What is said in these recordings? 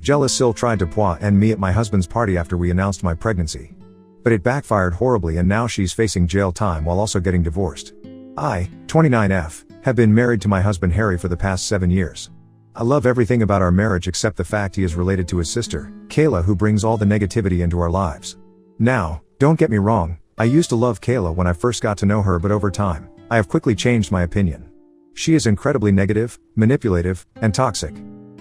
Jealous SIL tried to Pois and me at my husband's party after we announced my pregnancy. But it backfired horribly and now she's facing jail time while also getting divorced. I, 29F, have been married to my husband Harry for the past 7 years. I love everything about our marriage except the fact he is related to his sister, Kayla, who brings all the negativity into our lives. Now, don't get me wrong, I used to love Kayla when I first got to know her, but over time, I have quickly changed my opinion. She is incredibly negative, manipulative, and toxic.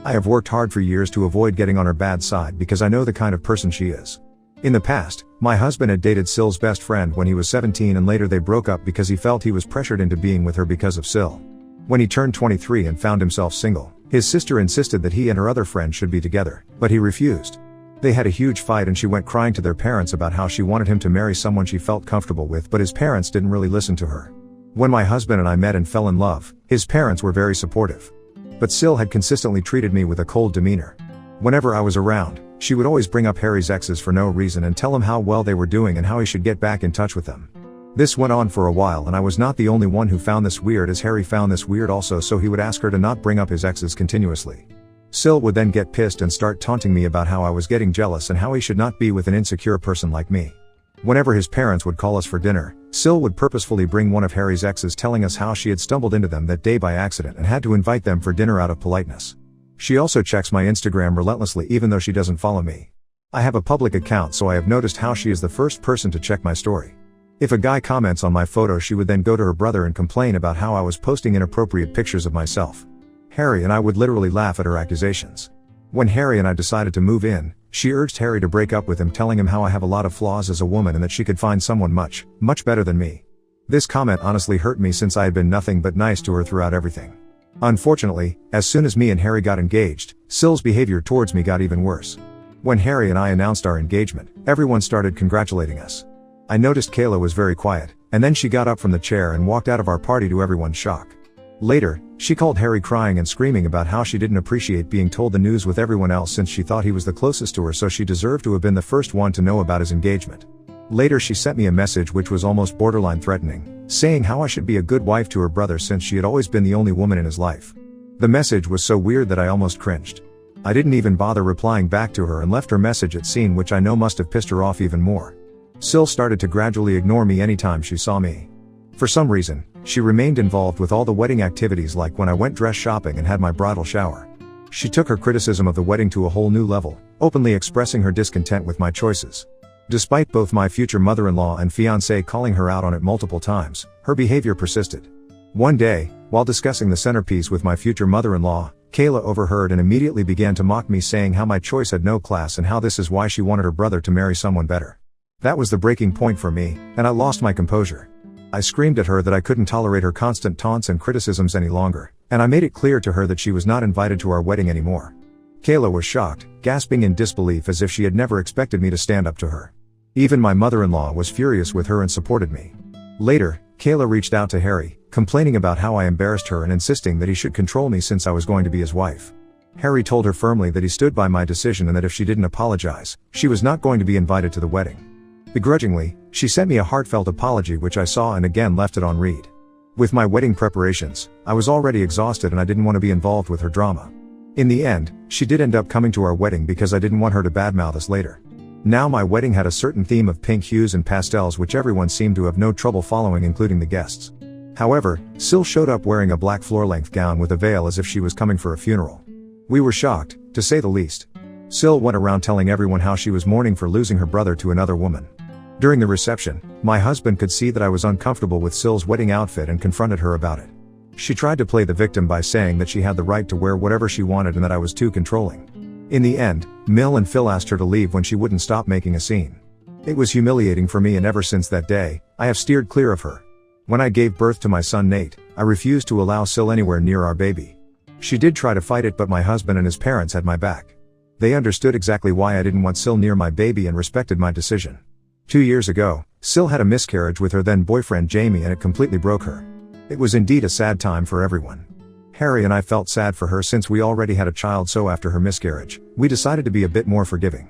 I have worked hard for years to avoid getting on her bad side because I know the kind of person she is. In the past, my husband had dated SIL's best friend when he was 17 and later they broke up because he felt he was pressured into being with her because of SIL. When he turned 23 and found himself single, his sister insisted that he and her other friend should be together, but he refused. They had a huge fight and she went crying to their parents about how she wanted him to marry someone she felt comfortable with, but his parents didn't really listen to her. When my husband and I met and fell in love, his parents were very supportive. But SIL had consistently treated me with a cold demeanor. Whenever I was around, she would always bring up Harry's exes for no reason and tell him how well they were doing and how he should get back in touch with them. This went on for a while and I was not the only one who found this weird, as Harry found this weird also, so he would ask her to not bring up his exes continuously. SIL would then get pissed and start taunting me about how I was getting jealous and how he should not be with an insecure person like me. Whenever his parents would call us for dinner, SIL would purposefully bring one of Harry's exes, telling us how she had stumbled into them that day by accident and had to invite them for dinner out of politeness. She also checks my Instagram relentlessly even though she doesn't follow me. I have a public account, so I have noticed how she is the first person to check my story. If a guy comments on my photo, she would then go to her brother and complain about how I was posting inappropriate pictures of myself. Harry and I would literally laugh at her accusations. When Harry and I decided to move in, she urged Harry to break up with him, telling him how I have a lot of flaws as a woman and that she could find someone much, much better than me. This comment honestly hurt me since I had been nothing but nice to her throughout everything. Unfortunately, as soon as me and Harry got engaged, SIL's behavior towards me got even worse. When Harry and I announced our engagement, everyone started congratulating us. I noticed Kayla was very quiet, and then she got up from the chair and walked out of our party to everyone's shock. Later, she called Harry crying and screaming about how she didn't appreciate being told the news with everyone else since she thought he was the closest to her, so she deserved to have been the first one to know about his engagement. Later she sent me a message which was almost borderline threatening, saying how I should be a good wife to her brother since she had always been the only woman in his life. The message was so weird that I almost cringed. I didn't even bother replying back to her and left her message at seen, which I know must have pissed her off even more. SIL started to gradually ignore me anytime she saw me. For some reason, she remained involved with all the wedding activities, like when I went dress shopping and had my bridal shower. She took her criticism of the wedding to a whole new level, openly expressing her discontent with my choices. Despite both my future mother-in-law and fiancé calling her out on it multiple times, her behavior persisted. One day, while discussing the centerpiece with my future mother-in-law, Kayla overheard and immediately began to mock me, saying how my choice had no class and how this is why she wanted her brother to marry someone better. That was the breaking point for me, and I lost my composure. I screamed at her that I couldn't tolerate her constant taunts and criticisms any longer, and I made it clear to her that she was not invited to our wedding anymore. Kayla was shocked, gasping in disbelief as if she had never expected me to stand up to her. Even my mother-in-law was furious with her and supported me. Later, Kayla reached out to Harry, complaining about how I embarrassed her and insisting that he should control me since I was going to be his wife. Harry told her firmly that he stood by my decision and that if she didn't apologize, she was not going to be invited to the wedding. Begrudgingly, she sent me a heartfelt apology which I saw and again left it on read. With my wedding preparations, I was already exhausted and I didn't want to be involved with her drama. In the end, she did end up coming to our wedding because I didn't want her to badmouth us later. Now my wedding had a certain theme of pink hues and pastels which everyone seemed to have no trouble following, including the guests. However, SIL showed up wearing a black floor-length gown with a veil as if she was coming for a funeral. We were shocked, to say the least. SIL went around telling everyone how she was mourning for losing her brother to another woman. During the reception, my husband could see that I was uncomfortable with SIL's wedding outfit and confronted her about it. She tried to play the victim by saying that she had the right to wear whatever she wanted and that I was too controlling. In the end, Mill and Phil asked her to leave when she wouldn't stop making a scene. It was humiliating for me, and ever since that day, I have steered clear of her. When I gave birth to my son Nate, I refused to allow SIL anywhere near our baby. She did try to fight it, but my husband and his parents had my back. They understood exactly why I didn't want SIL near my baby and respected my decision. 2 years ago, SIL had a miscarriage with her then boyfriend Jamie and it completely broke her. It was indeed a sad time for everyone. Harry and I felt sad for her since we already had a child, so after her miscarriage, we decided to be a bit more forgiving.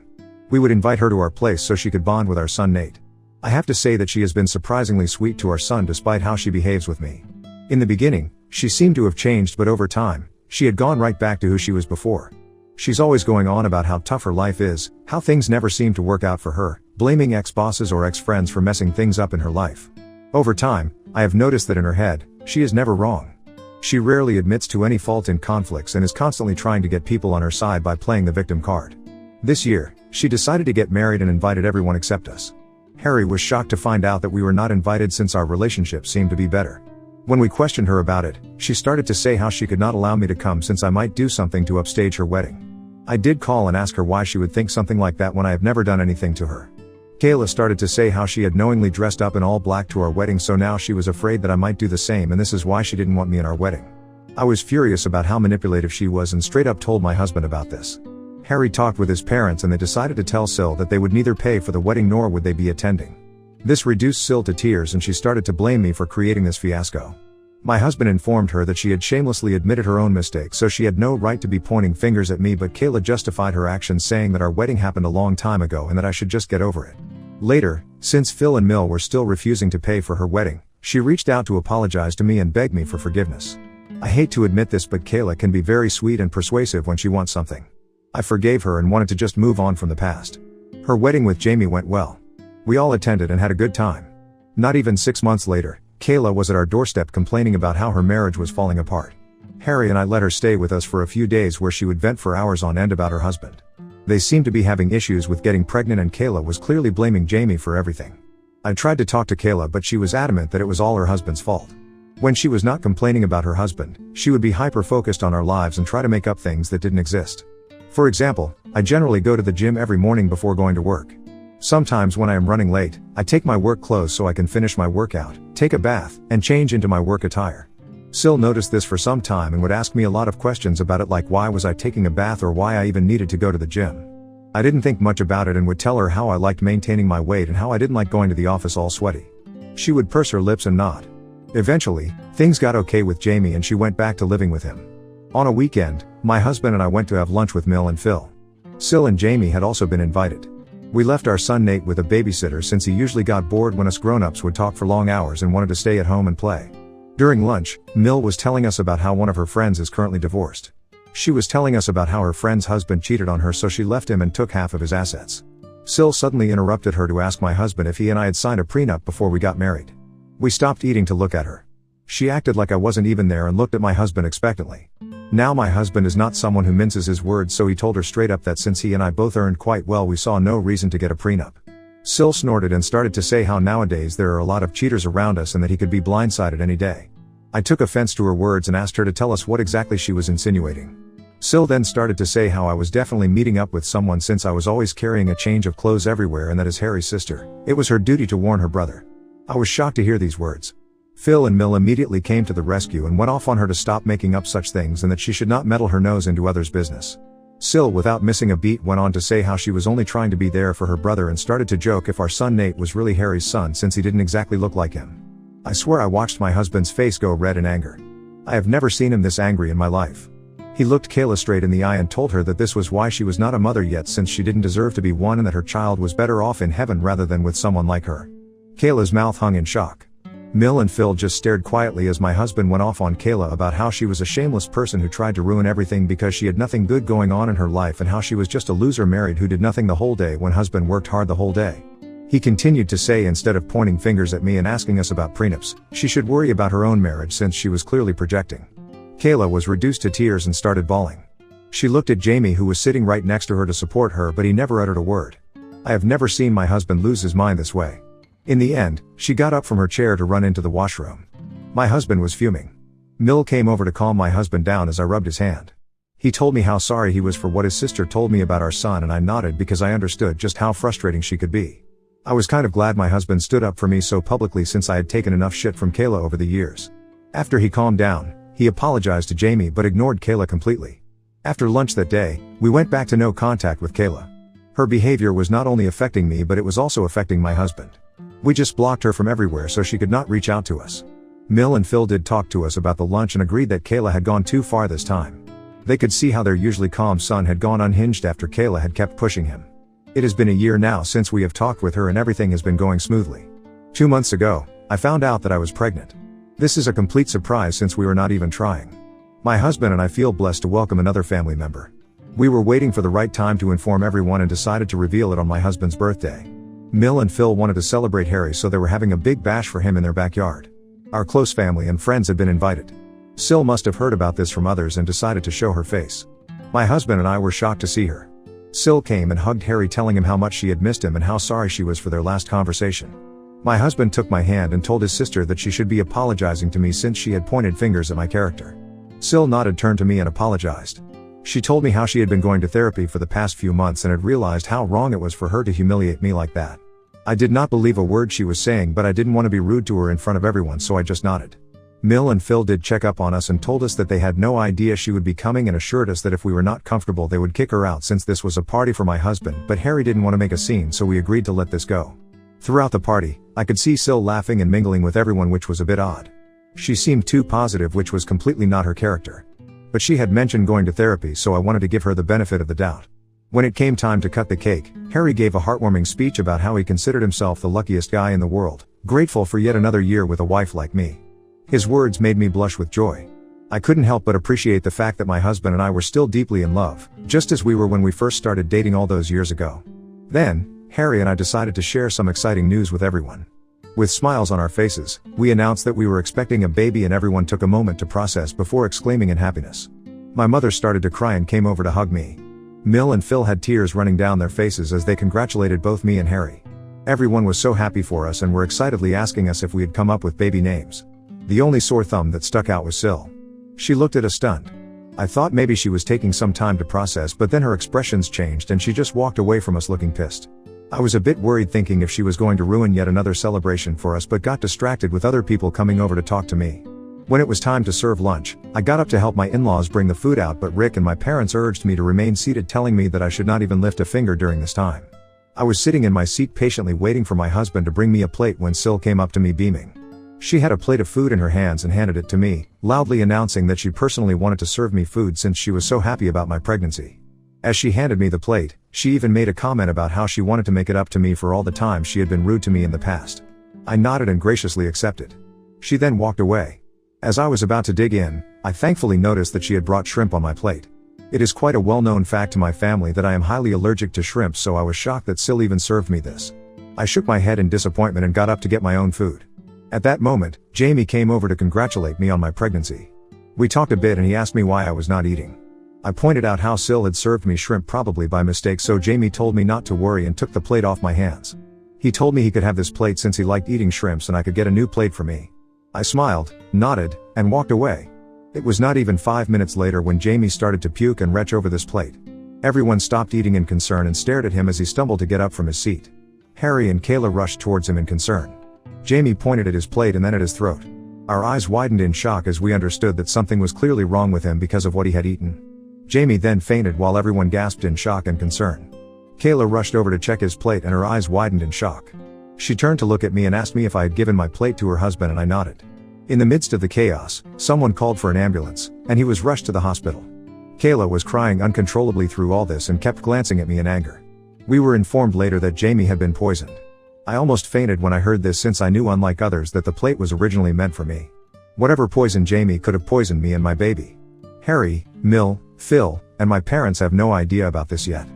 We would invite her to our place so she could bond with our son Nate. I have to say that she has been surprisingly sweet to our son despite how she behaves with me. In the beginning, she seemed to have changed, but over time, she had gone right back to who she was before. She's always going on about how tough her life is, how things never seem to work out for her, blaming ex-bosses or ex-friends for messing things up in her life. Over time, I have noticed that in her head, she is never wrong. She rarely admits to any fault in conflicts and is constantly trying to get people on her side by playing the victim card. This year, she decided to get married and invited everyone except us. Harry was shocked to find out that we were not invited since our relationship seemed to be better. When we questioned her about it, she started to say how she could not allow me to come since I might do something to upstage her wedding. I did call and ask her why she would think something like that when I have never done anything to her. Kayla started to say how she had knowingly dressed up in all black to our wedding, so now she was afraid that I might do the same, and this is why she didn't want me in our wedding. I was furious about how manipulative she was and straight up told my husband about this. Harry talked with his parents and they decided to tell SIL that they would neither pay for the wedding nor would they be attending. This reduced SIL to tears and she started to blame me for creating this fiasco. My husband informed her that she had shamelessly admitted her own mistake, so she had no right to be pointing fingers at me, but Kayla justified her actions saying that our wedding happened a long time ago and that I should just get over it. Later, since Phil and Mill were still refusing to pay for her wedding, she reached out to apologize to me and beg me for forgiveness. I hate to admit this, but Kayla can be very sweet and persuasive when she wants something. I forgave her and wanted to just move on from the past. Her wedding with Jamie went well. We all attended and had a good time. Not even 6 months later, Kayla was at our doorstep complaining about how her marriage was falling apart. Harry and I let her stay with us for a few days where she would vent for hours on end about her husband. They seemed to be having issues with getting pregnant and Kayla was clearly blaming Jamie for everything. I tried to talk to Kayla, but she was adamant that it was all her husband's fault. When she was not complaining about her husband, she would be hyper-focused on our lives and try to make up things that didn't exist. For example, I generally go to the gym every morning before going to work. Sometimes when I am running late, I take my work clothes so I can finish my workout, take a bath, and change into my work attire. SIL noticed this for some time and would ask me a lot of questions about it, like why was I taking a bath or why I even needed to go to the gym. I didn't think much about it and would tell her how I liked maintaining my weight and how I didn't like going to the office all sweaty. She would purse her lips and nod. Eventually, things got okay with Jamie and she went back to living with him. On a weekend, my husband and I went to have lunch with Mill and Phil. SIL and Jamie had also been invited. We left our son Nate with a babysitter since he usually got bored when us grown-ups would talk for long hours and wanted to stay at home and play. During lunch, Mill was telling us about how one of her friends is currently divorced. She was telling us about how her friend's husband cheated on her, so she left him and took half of his assets. SIL suddenly interrupted her to ask my husband if he and I had signed a prenup before we got married. We stopped eating to look at her. She acted like I wasn't even there and looked at my husband expectantly. Now my husband is not someone who minces his words, so he told her straight up that since he and I both earned quite well, we saw no reason to get a prenup. SIL snorted and started to say how nowadays there are a lot of cheaters around us and that he could be blindsided any day. I took offense to her words and asked her to tell us what exactly she was insinuating. SIL then started to say how I was definitely meeting up with someone since I was always carrying a change of clothes everywhere and that as Harry's sister, it was her duty to warn her brother. I was shocked to hear these words. Phil and Mill immediately came to the rescue and went off on her to stop making up such things and that she should not meddle her nose into others' business. SIL, without missing a beat, went on to say how she was only trying to be there for her brother and started to joke if our son Nate was really Harry's son since he didn't exactly look like him. I swear I watched my husband's face go red in anger. I have never seen him this angry in my life. He looked Kayla straight in the eye and told her that this was why she was not a mother yet, since she didn't deserve to be one and that her child was better off in heaven rather than with someone like her. Kayla's mouth hung in shock. Mill and Phil just stared quietly as my husband went off on Kayla about how she was a shameless person who tried to ruin everything because she had nothing good going on in her life and how she was just a loser married who did nothing the whole day when husband worked hard the whole day. He continued to say instead of pointing fingers at me and asking us about prenups, she should worry about her own marriage since she was clearly projecting. Kayla was reduced to tears and started bawling. She looked at Jamie, who was sitting right next to her, to support her, but he never uttered a word. I have never seen my husband lose his mind this way. In the end, she got up from her chair to run into the washroom. My husband was fuming. Mill came over to calm my husband down as I rubbed his hand. He told me how sorry he was for what his sister told me about our son, and I nodded because I understood just how frustrating she could be. I was kind of glad my husband stood up for me so publicly since I had taken enough shit from Kayla over the years. After he calmed down, he apologized to Jamie but ignored Kayla completely. After lunch that day, we went back to no contact with Kayla. Her behavior was not only affecting me but it was also affecting my husband. We just blocked her from everywhere so she could not reach out to us. Mill and Phil did talk to us about the lunch and agreed that Kayla had gone too far this time. They could see how their usually calm son had gone unhinged after Kayla had kept pushing him. It has been a year now since we have talked with her and everything has been going smoothly. 2 months ago, I found out that I was pregnant. This is a complete surprise since we were not even trying. My husband and I feel blessed to welcome another family member. We were waiting for the right time to inform everyone and decided to reveal it on my husband's birthday. Mill and Phil wanted to celebrate Harry, so they were having a big bash for him in their backyard. Our close family and friends had been invited. SIL must have heard about this from others and decided to show her face. My husband and I were shocked to see her. SIL came and hugged Harry, telling him how much she had missed him and how sorry she was for their last conversation. My husband took my hand and told his sister that she should be apologizing to me since she had pointed fingers at my character. SIL nodded, turned to me and apologized. She told me how she had been going to therapy for the past few months and had realized how wrong it was for her to humiliate me like that. I did not believe a word she was saying, but I didn't want to be rude to her in front of everyone, so I just nodded. Mill and Phil did check up on us and told us that they had no idea she would be coming and assured us that if we were not comfortable they would kick her out since this was a party for my husband, but Harry didn't want to make a scene, so we agreed to let this go. Throughout the party, I could see SIL laughing and mingling with everyone, which was a bit odd. She seemed too positive, which was completely not her character. But she had mentioned going to therapy, so I wanted to give her the benefit of the doubt. When it came time to cut the cake, Harry gave a heartwarming speech about how he considered himself the luckiest guy in the world, grateful for yet another year with a wife like me. His words made me blush with joy. I couldn't help but appreciate the fact that my husband and I were still deeply in love, just as we were when we first started dating all those years ago. Then, Harry and I decided to share some exciting news with everyone. With smiles on our faces, we announced that we were expecting a baby, and everyone took a moment to process before exclaiming in happiness. My mother started to cry and came over to hug me. Mill and Phil had tears running down their faces as they congratulated both me and Harry. Everyone was so happy for us and were excitedly asking us if we had come up with baby names. The only sore thumb that stuck out was SIL. She looked at us stunned. I thought maybe she was taking some time to process, but then her expressions changed and she just walked away from us looking pissed. I was a bit worried, thinking if she was going to ruin yet another celebration for us, but got distracted with other people coming over to talk to me. When it was time to serve lunch, I got up to help my in-laws bring the food out, but Rick and my parents urged me to remain seated, telling me that I should not even lift a finger during this time. I was sitting in my seat patiently waiting for my husband to bring me a plate when SIL came up to me beaming. She had a plate of food in her hands and handed it to me, loudly announcing that she personally wanted to serve me food since she was so happy about my pregnancy. As she handed me the plate, she even made a comment about how she wanted to make it up to me for all the times she had been rude to me in the past. I nodded and graciously accepted. She then walked away. As I was about to dig in, I thankfully noticed that she had brought shrimp on my plate. It is quite a well-known fact to my family that I am highly allergic to shrimp, so I was shocked that SIL even served me this. I shook my head in disappointment and got up to get my own food. At that moment, Jamie came over to congratulate me on my pregnancy. We talked a bit and he asked me why I was not eating. I pointed out how SIL had served me shrimp probably by mistake, so Jamie told me not to worry and took the plate off my hands. He told me he could have this plate since he liked eating shrimps and I could get a new plate for me. I smiled, nodded, and walked away. It was not even 5 minutes later when Jamie started to puke and retch over this plate. Everyone stopped eating in concern and stared at him as he stumbled to get up from his seat. Harry and Kayla rushed towards him in concern. Jamie pointed at his plate and then at his throat. Our eyes widened in shock as we understood that something was clearly wrong with him because of what he had eaten. Jamie then fainted while everyone gasped in shock and concern. Kayla rushed over to check his plate and her eyes widened in shock. She turned to look at me and asked me if I had given my plate to her husband, and I nodded. In the midst of the chaos, someone called for an ambulance, and he was rushed to the hospital. Kayla was crying uncontrollably through all this and kept glancing at me in anger. We were informed later that Jamie had been poisoned. I almost fainted when I heard this, since I knew, unlike others, that the plate was originally meant for me. Whatever poisoned Jamie could have poisoned me and my baby. Harry, Mill, Phil, and my parents have no idea about this yet.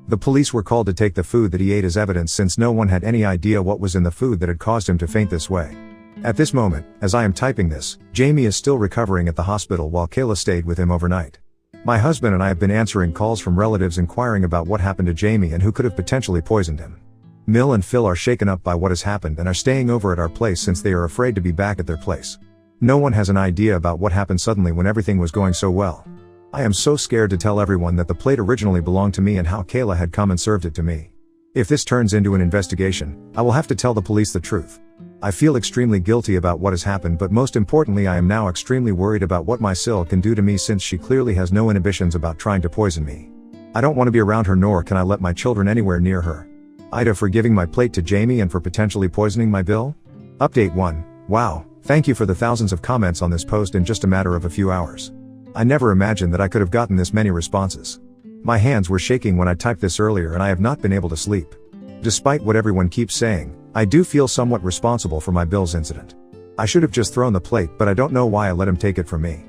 The police were called to take the food that he ate as evidence, since no one had any idea what was in the food that had caused him to faint this way. At this moment, as I am typing this, Jamie is still recovering at the hospital while Kayla stayed with him overnight. My husband and I have been answering calls from relatives inquiring about what happened to Jamie and who could have potentially poisoned him. Mill and Phil are shaken up by what has happened and are staying over at our place since they are afraid to be back at their place. No one has an idea about what happened suddenly when everything was going so well. I am so scared to tell everyone that the plate originally belonged to me and how Kayla had come and served it to me. If this turns into an investigation, I will have to tell the police the truth. I feel extremely guilty about what has happened, but most importantly I am now extremely worried about what my SIL can do to me, since she clearly has no inhibitions about trying to poison me. I don't want to be around her, nor can I let my children anywhere near her. Ida for giving my plate to Jamie and for potentially poisoning my bill? Update 1. Wow, thank you for the thousands of comments on this post in just a matter of a few hours. I never imagined that I could have gotten this many responses. My hands were shaking when I typed this earlier and I have not been able to sleep. Despite what everyone keeps saying, I do feel somewhat responsible for my Bill's incident. I should have just thrown the plate, but I don't know why I let him take it from me.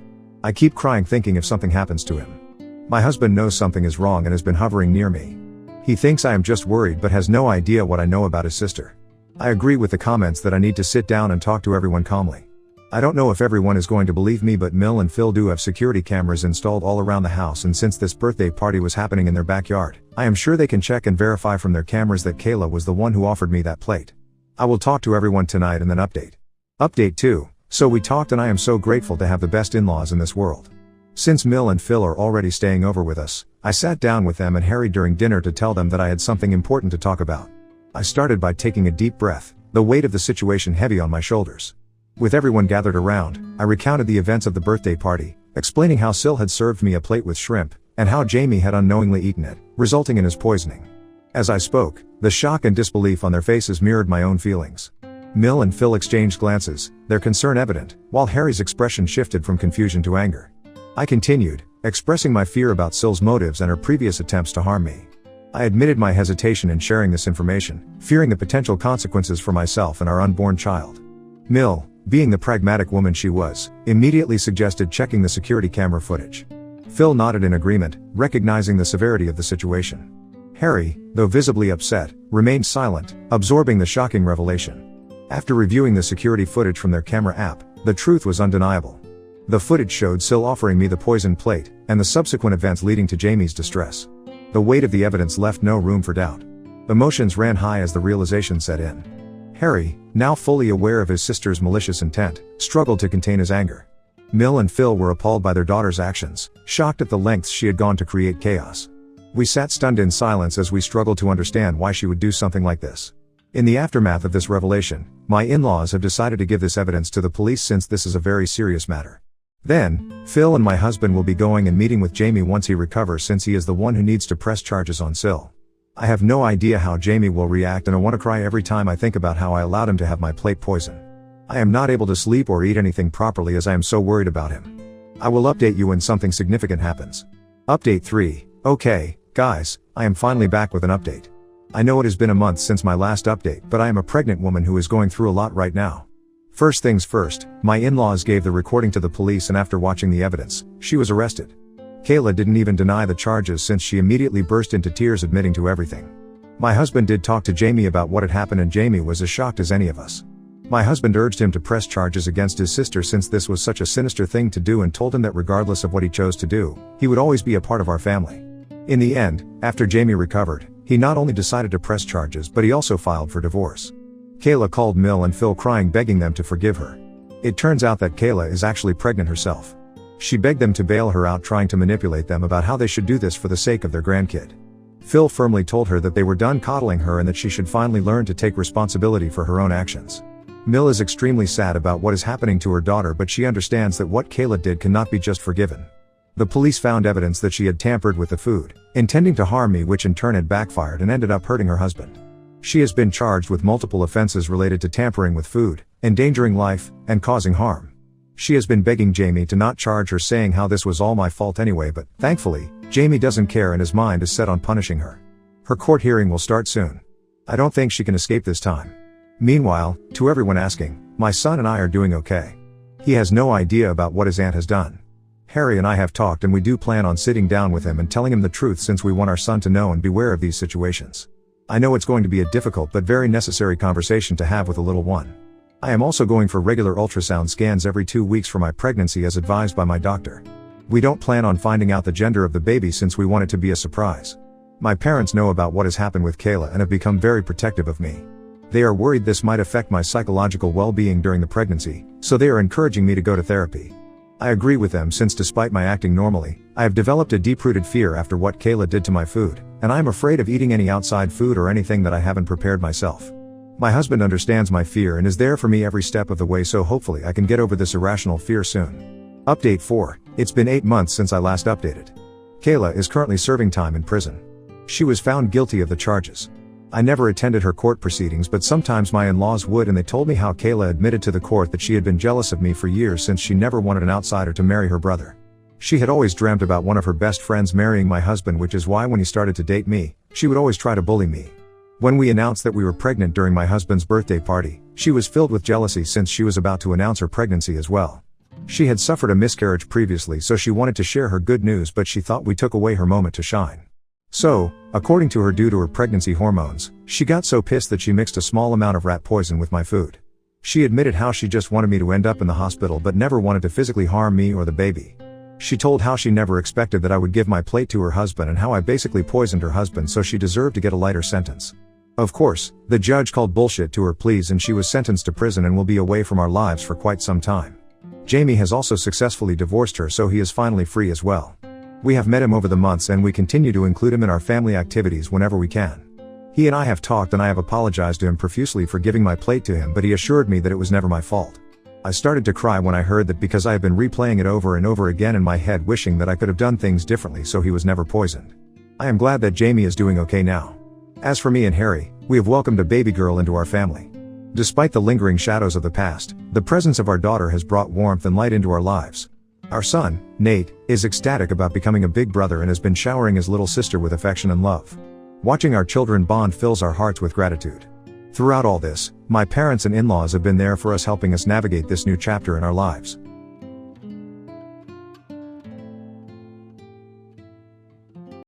I keep crying thinking if something happens to him. My husband knows something is wrong and has been hovering near me. He thinks I am just worried but has no idea what I know about his sister. I agree with the comments that I need to sit down and talk to everyone calmly. I don't know if everyone is going to believe me, but Mill and Phil do have security cameras installed all around the house, and since this birthday party was happening in their backyard, I am sure they can check and verify from their cameras that Kayla was the one who offered me that plate. I will talk to everyone tonight and then update. Update 2. So we talked and I am so grateful to have the best in-laws in this world. Since Mill and Phil are already staying over with us, I sat down with them and Harry during dinner to tell them that I had something important to talk about. I started by taking a deep breath, the weight of the situation heavy on my shoulders. With everyone gathered around, I recounted the events of the birthday party, explaining how SIL had served me a plate with shrimp, and how Jamie had unknowingly eaten it, resulting in his poisoning. As I spoke, the shock and disbelief on their faces mirrored my own feelings. Mill and Phil exchanged glances, their concern evident, while Harry's expression shifted from confusion to anger. I continued, expressing my fear about SIL's motives and her previous attempts to harm me. I admitted my hesitation in sharing this information, fearing the potential consequences for myself and our unborn child. Mill, being the pragmatic woman she was, immediately suggested checking the security camera footage. Phil nodded in agreement, recognizing the severity of the situation. Harry, though visibly upset, remained silent, absorbing the shocking revelation. After reviewing the security footage from their camera app, the truth was undeniable. The footage showed SIL offering me the poisoned plate, and the subsequent events leading to Jamie's distress. The weight of the evidence left no room for doubt. Emotions ran high as the realization set in. Harry, now fully aware of his sister's malicious intent, struggled to contain his anger. Mill and Phil were appalled by their daughter's actions, shocked at the lengths she had gone to create chaos. We sat stunned in silence as we struggled to understand why she would do something like this. In the aftermath of this revelation, my in-laws have decided to give this evidence to the police since this is a very serious matter. Then, Phil and my husband will be going and meeting with Jamie once he recovers, since he is the one who needs to press charges on SIL. I have no idea how Jamie will react, and I want to cry every time I think about how I allowed him to have my plate poison. I am not able to sleep or eat anything properly as I am so worried about him. I will update you when something significant happens. Update 3. Okay, guys, I am finally back with an update. I know it has been a month since my last update, but I am a pregnant woman who is going through a lot right now. First things first, my in-laws gave the recording to the police, and after watching the evidence, she was arrested. Kayla didn't even deny the charges since she immediately burst into tears admitting to everything. My husband did talk to Jamie about what had happened, and Jamie was as shocked as any of us. My husband urged him to press charges against his sister since this was such a sinister thing to do, and told him that regardless of what he chose to do, he would always be a part of our family. In the end, after Jamie recovered, he not only decided to press charges but he also filed for divorce. Kayla called Mill and Phil crying, begging them to forgive her. It turns out that Kayla is actually pregnant herself. She begged them to bail her out, trying to manipulate them about how they should do this for the sake of their grandkid. Phil firmly told her that they were done coddling her and that she should finally learn to take responsibility for her own actions. Mill is extremely sad about what is happening to her daughter, but she understands that what Kayla did cannot be just forgiven. The police found evidence that she had tampered with the food, intending to harm me, which in turn had backfired and ended up hurting her husband. She has been charged with multiple offenses related to tampering with food, endangering life, and causing harm. She has been begging Jamie to not charge her, saying how this was all my fault anyway, but, thankfully, Jamie doesn't care and his mind is set on punishing her. Her court hearing will start soon. I don't think she can escape this time. Meanwhile, to everyone asking, my son and I are doing okay. He has no idea about what his aunt has done. Harry and I have talked, and we do plan on sitting down with him and telling him the truth, since we want our son to know and beware of these situations. I know it's going to be a difficult but very necessary conversation to have with a little one. I am also going for regular ultrasound scans every 2 weeks for my pregnancy as advised by my doctor. We don't plan on finding out the gender of the baby since we want it to be a surprise. My parents know about what has happened with Kayla and have become very protective of me. They are worried this might affect my psychological well-being during the pregnancy, so they are encouraging me to go to therapy. I agree with them, since despite my acting normally, I have developed a deep-rooted fear after what Kayla did to my food, and I am afraid of eating any outside food or anything that I haven't prepared myself. My husband understands my fear and is there for me every step of the way, so hopefully I can get over this irrational fear soon. Update 4. It's been 8 months since I last updated. Kayla is currently serving time in prison. She was found guilty of the charges. I never attended her court proceedings, but sometimes my in-laws would, and they told me how Kayla admitted to the court that she had been jealous of me for years, since she never wanted an outsider to marry her brother. She had always dreamt about one of her best friends marrying my husband, which is why when he started to date me, she would always try to bully me. When we announced that we were pregnant during my husband's birthday party, she was filled with jealousy since she was about to announce her pregnancy as well. She had suffered a miscarriage previously, so she wanted to share her good news, but she thought we took away her moment to shine. So, according to her, due to her pregnancy hormones, she got so pissed that she mixed a small amount of rat poison with my food. She admitted how she just wanted me to end up in the hospital but never wanted to physically harm me or the baby. She told how she never expected that I would give my plate to her husband and how I basically poisoned her husband, so she deserved to get a lighter sentence. Of course, the judge called bullshit to her pleas and she was sentenced to prison and will be away from our lives for quite some time. Jamie has also successfully divorced her, so he is finally free as well. We have met him over the months and we continue to include him in our family activities whenever we can. He and I have talked and I have apologized to him profusely for giving my plate to him, but he assured me that it was never my fault. I started to cry when I heard that because I have been replaying it over and over again in my head, wishing that I could have done things differently so he was never poisoned. I am glad that Jamie is doing okay now. As for me and Harry, we have welcomed a baby girl into our family. Despite the lingering shadows of the past, the presence of our daughter has brought warmth and light into our lives. Our son, Nate, is ecstatic about becoming a big brother and has been showering his little sister with affection and love. Watching our children bond fills our hearts with gratitude. Throughout all this, my parents and in-laws have been there for us, helping us navigate this new chapter in our lives.